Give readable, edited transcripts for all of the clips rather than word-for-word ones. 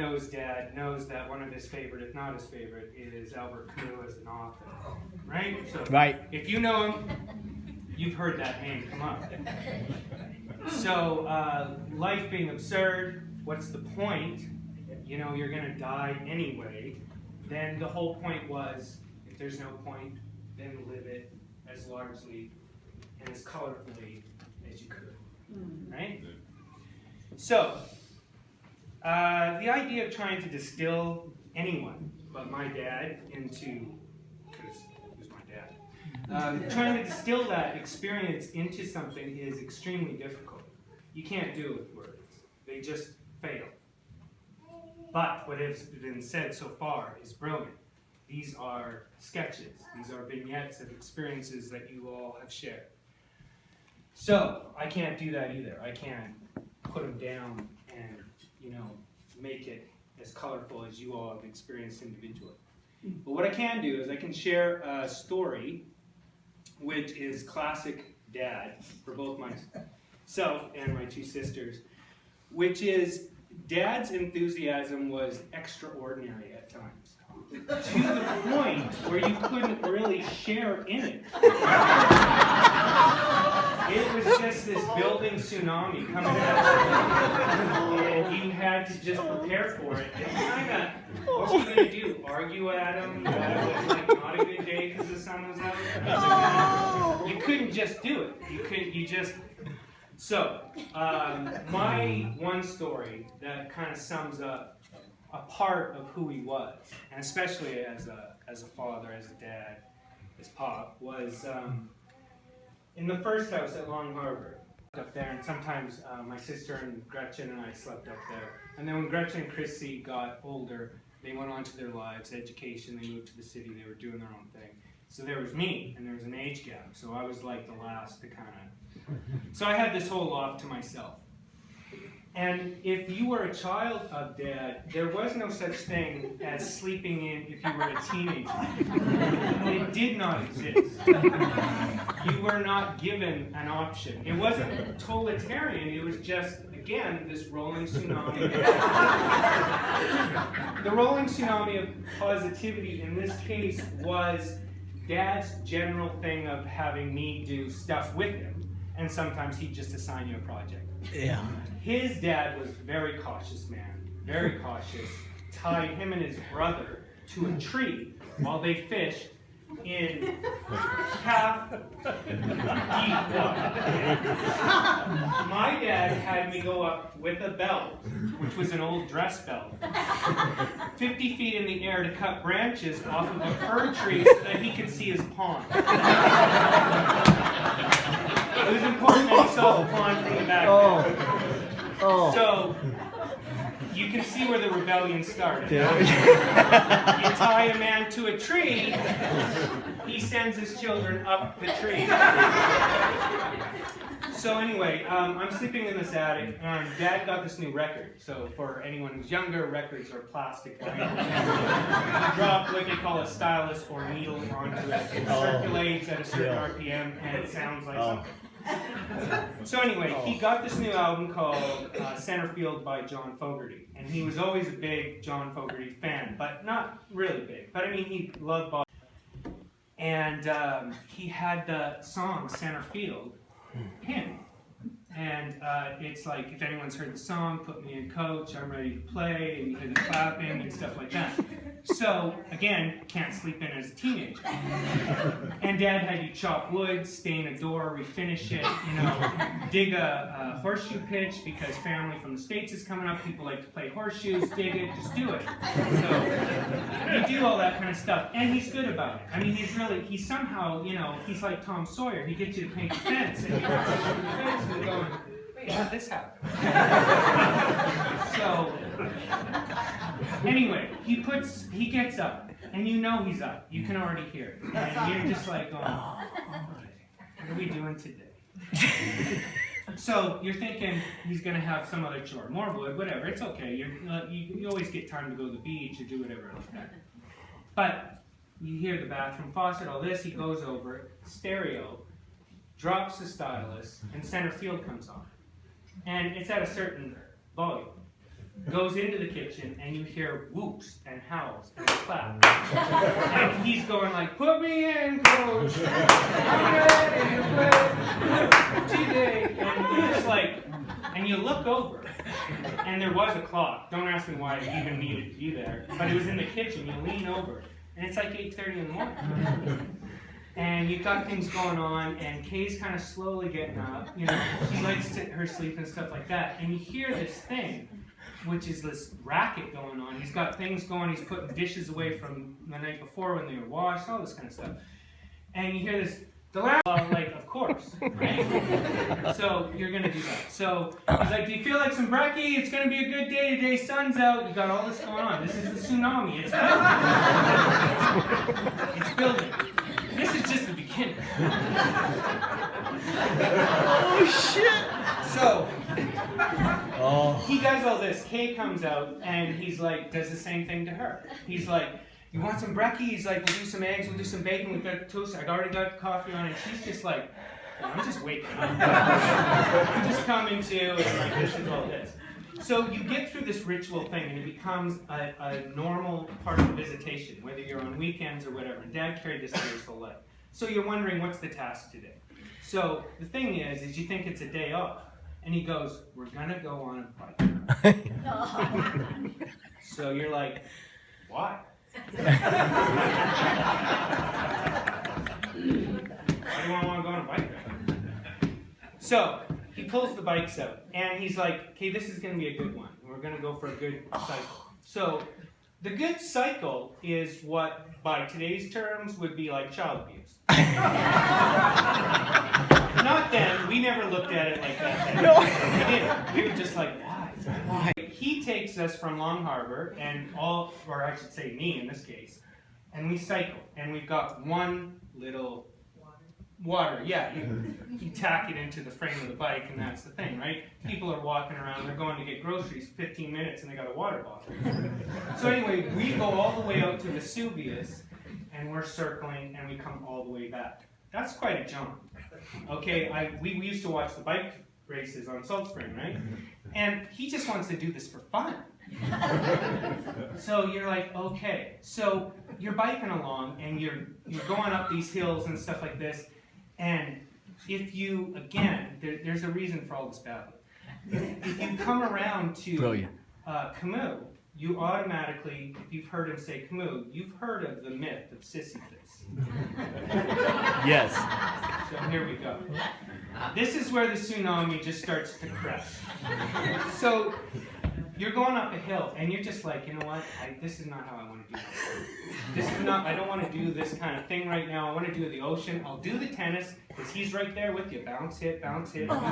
knows Dad knows that one of his favorite, if not his favorite, is Albert Camus as an author, right? So Right. if you know him, you've heard that name come up. So life being absurd, what's the point? You know, you're going to die anyway. Then the whole point was, if there's no point, then live it as largely and as colorfully as you could, right? So, the idea of trying to distill anyone but my dad into, because he was my dad, trying to distill that experience into something is extremely difficult. You can't do it with words. They just fail. But what has been said so far is brilliant. These are sketches. These are vignettes of experiences that you all have shared. So, I can't do that either. I can't put them down and, you know, make it as colorful as you all have experienced individually. But what I can do is I can share a story which is classic Dad for both myself and my two sisters, which is Dad's enthusiasm was extraordinary at times, to the point where you couldn't really share in it. It was just this building tsunami coming at you, and you had to just prepare for it. And kind of, what were you going to do? Argue at him that it was like not a good day because the sun was out? You couldn't just do it. You just. So, my one story that kind of sums up a part of who he was, and especially as a father, as a dad, as Pop, was in the first house at Long Harbor, up there, and sometimes my sister and Gretchen and I slept up there. And then when Gretchen and Chrissy got older, they went on to their lives, education, they moved to the city, they were doing their own thing. So there was me, and there was an age gap, so I was like the last to kind of... So I had this whole loft to myself. And if you were a child of Dad, there was no such thing as sleeping in if you were a teenager. It did not exist. You were not given an option. It wasn't totalitarian, it was just, again, this rolling tsunami. The rolling tsunami of positivity in this case was Dad's general thing of having me do stuff with him. And sometimes he'd just assign you a project. Yeah. His dad was a very cautious man, very cautious. Tied him and his brother to a tree while they fished in half deep water. My dad had me go up with a belt, which was an old dress belt, 50 feet in the air to cut branches off of a fir tree so that he could see his pond. It was important that he saw the pond from the back. So, you can see where the rebellion started. You tie a man to a tree, he sends his children up the tree. So anyway, I'm sleeping in this attic, and Dad got this new record. So for anyone who's younger, records are plastic. Right? You drop what they call a stylus or needle onto it. It circulates at a certain RPM, and it sounds like something. So anyway, he got this new album called Centerfield by John Fogerty. And he was always a big John Fogerty fan, but not really big. But I mean, he loved Bob. And he had the song Centerfield hymn. And it's like, if anyone's heard the song, put me in coach, I'm ready to play, and you hear the clapping and stuff like that. So, again, can't sleep in as a teenager. And Dad had you chop wood, stain a door, refinish it, you know, dig a horseshoe pitch because family from the States is coming up, people like to play horseshoes, dig it, just do it. So, you do all that kind of stuff, and he's good about it. I mean, he's somehow, you know, he's like Tom Sawyer, he gets you to paint the fence, and you're painting the fence and going, wait, how did this happen? So, anyway, he gets up, and you know he's up. You can already hear it. And you're just like going, all right, what are we doing today? So you're thinking he's going to have some other chore, more wood, whatever. It's okay. You always get time to go to the beach or do whatever like that. But you hear the bathroom faucet, all this. He goes over, stereo, drops the stylus, and Centerfield comes on. And it's at a certain volume. goes into the kitchen, and you hear whoops and howls and claps. And he's going like, "Put me in, coach! I'm ready to play today." And you're just like, and you look over, and there was a clock. Don't ask me why it even needed to be there, but it was in the kitchen. You lean over, and it's like 8:30 in the morning. And you've got things going on, and Kay's kind of slowly getting up. You know, she likes her sleep and stuff like that. And you hear this thing, which is this racket going on. He's got things going. He's putting dishes away from the night before when they were washed, all this kind of stuff. And you hear this, like, of course, right? So you're going to do that. So he's like, "Do you feel like some brekkie? It's going to be a good day today. Sun's out." You got all this going on. This is the tsunami. It's building. It's building. This is just the beginning. Oh, shit! So, he does all this. Kay comes out, and he's like, does the same thing to her. He's like, "You want some brekkie?" He's like, "We'll do some eggs, we'll do some bacon, we've got toast, I already got coffee on." And she's just like, "I'm just waking up. I'm just coming to," and like, this is all this. So you get through this ritual thing, and it becomes a normal part of the visitation, whether you're on weekends or whatever. And Dad carried this through his whole life. So you're wondering, what's the task today? So the thing is you think it's a day off. And he goes, "We're going to go on a bike." So you're like, "Why?" Why do you want to go on a bike ride? So he pulls the bikes out, and he's like, "Okay, this is going to be a good one. We're going to go for a good cycle." So the good cycle is what, by today's terms, would be like child abuse. Not then. We never looked at it like that. No. We didn't. We were just like, why? He takes us from Long Harbor, and or I should say me in this case, and we cycle. And we've got one little water. Yeah, you tack it into the frame of the bike, and that's the thing, right? People are walking around, they're going to get groceries, 15 minutes, and they got a water bottle. So anyway, we go all the way out to Vesuvius, and we're circling, and we come all the way back. That's quite a jump. Okay, we used to watch the bike races on Salt Spring, right? And he just wants to do this for fun. So you're like, okay. So you're biking along, and you're going up these hills and stuff like this, and if you, again, there's a reason for all this battle. If you come around to Camus, you automatically, if you've heard him say Camus, you've heard of the myth of Sisyphus. Yes. So here we go. This is where the tsunami just starts to crest. So you're going up a hill, and you're just like, you know what? This is not how I want to do this. I don't want to do this kind of thing right now. I want to do the ocean. I'll do the tennis, because he's right there with you. Bounce, hit, bounce, hit. He's like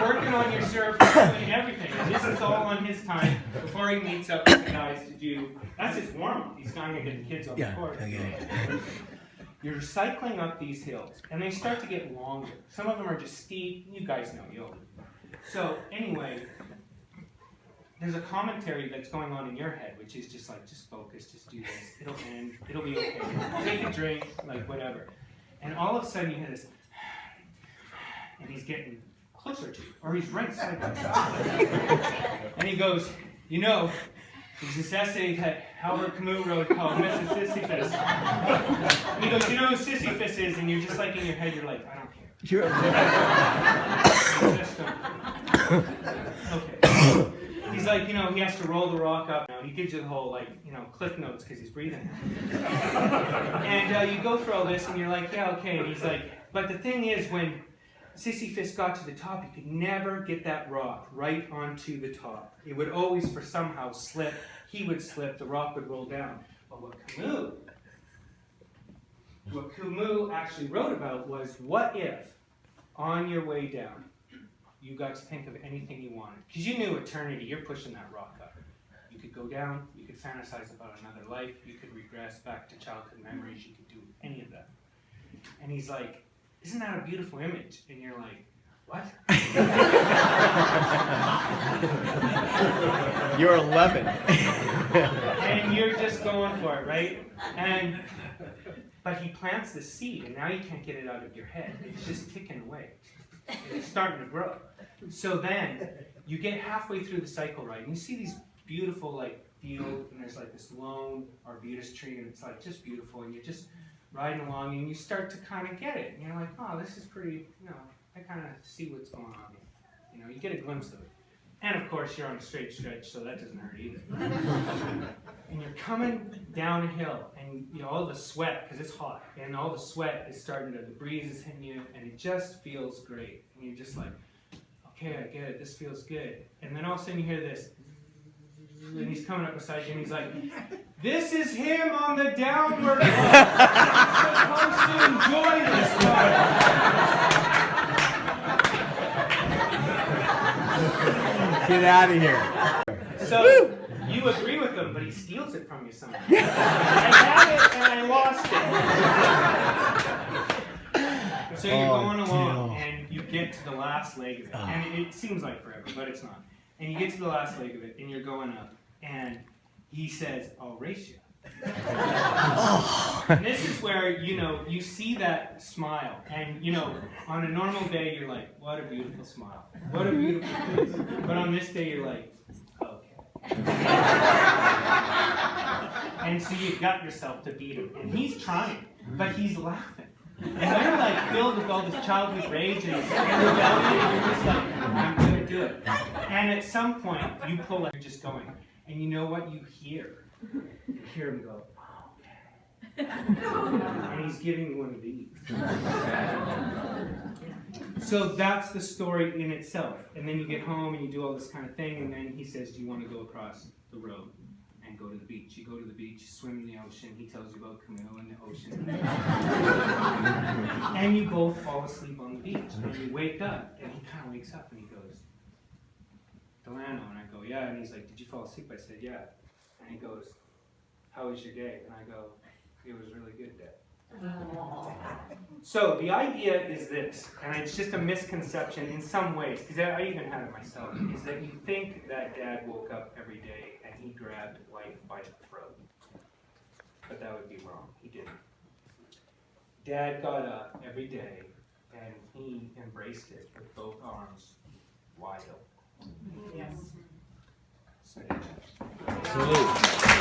working on your serve, doing everything. And this is all on his time before he meets up with the guys to do. That's his warm-up. He's going to get the kids on the court. Okay. You're cycling up these hills, and they start to get longer. Some of them are just steep. You guys know, So anyway, there's a commentary that's going on in your head, which is just like, just focus, just do this. It'll end. It'll be okay. Take a drink, like whatever. And all of a sudden you hear this, and he's getting closer to you, or he's right side by side. And he goes, there's this essay that Albert Camus wrote called Mrs. Sisyphus. And he goes, "You know who Sisyphus is?" And you're just like in your head, you're like, "I don't care." You're Okay. He's like, he has to roll the rock up. He gives you the whole, cliff notes because he's breathing. And you go through all this, and you're like, yeah, okay. And he's like, but the thing is, when Sisyphus got to the top, he could never get that rock right onto the top. It would always, for somehow, slip. He would slip. The rock would roll down. But what Camus actually wrote about was, what if, on your way down, you got to think of anything you wanted? Because you knew eternity, you're pushing that rock up. You could go down, you could fantasize about another life, you could regress back to childhood memories, you could do any of that. And he's like, isn't that a beautiful image? And you're like, what? You're 11. And you're just going for it, right? But he plants the seed, and now you can't get it out of your head. It's just ticking away. It's starting to grow. So then, you get halfway through the cycle ride, and you see these beautiful like field, and there's like this lone arbutus tree, and it's like just beautiful, and you're just riding along, and you start to kind of get it, and you're like, oh, this is pretty, I kind of see what's going on here. You get a glimpse of it. And of course, you're on a straight stretch, so that doesn't hurt either. And you're coming down a hill, and all the sweat, because it's hot, and all the sweat is starting to, the breeze is hitting you, and it just feels great. And you're just like, okay, I get it, this feels good. And then all of a sudden you hear this, and he's coming up beside you, and he's like, this is him on the downward slope. You're supposed to enjoy this ride. Get out of here. So you agree with him, but he steals it from you somehow. I had it and I lost it. So you're going along and you get to the last leg of it. And it seems like forever, but it's not. And you get to the last leg of it and you're going up. And he says, I'll race you. And this is where, you see that smile. And, on a normal day, you're like, what a beautiful smile. What a beautiful face. But on this day, you're like, okay. And so you got yourself to beat him. And he's trying, but he's laughing. And you're like filled with all this childhood rage and rebellion, and you're just like, I'm going to do it. And at some point, you pull it, you're just going. And you know what you hear? You hear him go, okay. And he's giving you one of these. So that's the story in itself. And then you get home and you do all this kind of thing, and then he says, do you want to go across the road and go to the beach? You go to the beach, you swim in the ocean, he tells you about canoe in the ocean. And you both fall asleep on the beach. And you wake up, and he kind of wakes up and he goes, Delano. And I go, yeah. And he's like, did you fall asleep? I said, yeah. And he goes, how was your day? And I go, it was really good, Dad. So the idea is this, and it's just a misconception in some ways, because I even had it myself, is that you think that Dad woke up every day and he grabbed life by the throat. But that would be wrong. He didn't. Dad got up every day and he embraced it with both arms wide open. Yes. So, Salute.